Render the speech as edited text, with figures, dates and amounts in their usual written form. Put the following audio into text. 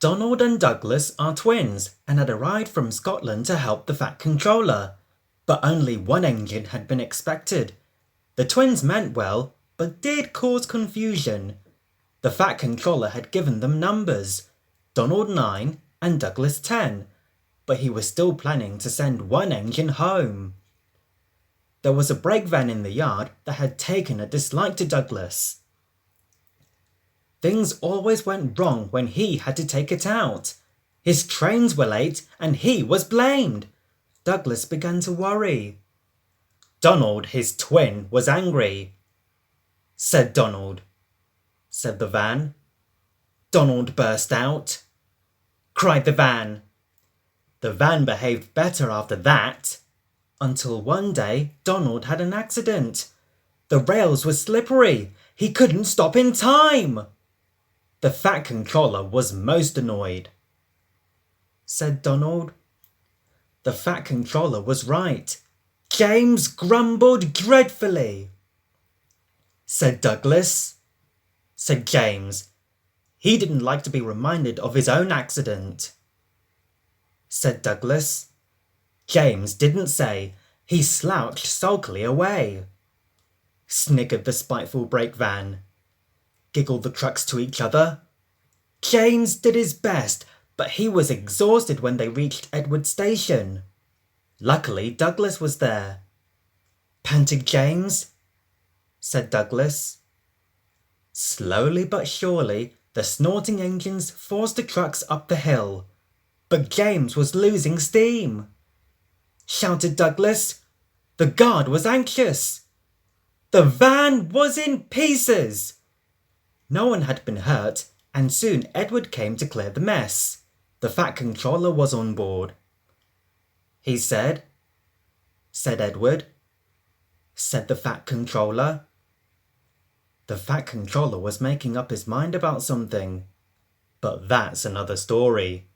Donald and Douglas are twins and had arrived from Scotland to help the Fat Controller, but only one engine had been expected. The twins meant well, but did cause confusion. The Fat Controller had given them numbers, Donald 9 and Douglas 10, but he was still planning to send one engine home. There was a brake van in the yard that had taken a dislike to Douglas. Things always went wrong when he had to take it out. His trains were late and he was blamed. Douglas began to worry. Donald, his twin, was angry. Said Donald. Said the van. Donald burst out. Cried the van. The van behaved better after that. Until one day, Donald had an accident. The rails were slippery. He couldn't stop in time. The Fat Controller was most annoyed. Said Donald. The Fat Controller was right. James grumbled dreadfully. Said Douglas. Said James. He didn't like to be reminded of his own accident. Said Douglas. James didn't say. He slouched sulkily away. Sniggered the spiteful brake van. Giggled the trucks to each other. James did his best, but he was exhausted when they reached Edward Station. Luckily, Douglas was there. Panted James. Said Douglas. Slowly but surely, the snorting engines forced the trucks up the hill. But James was losing steam. Shouted Douglas. The guard was anxious. The van was in pieces. No one had been hurt, and soon Edward came to clear the mess. The Fat Controller was on board. He said. Said Edward. Said the Fat Controller. The Fat Controller was making up his mind about something. But that's another story.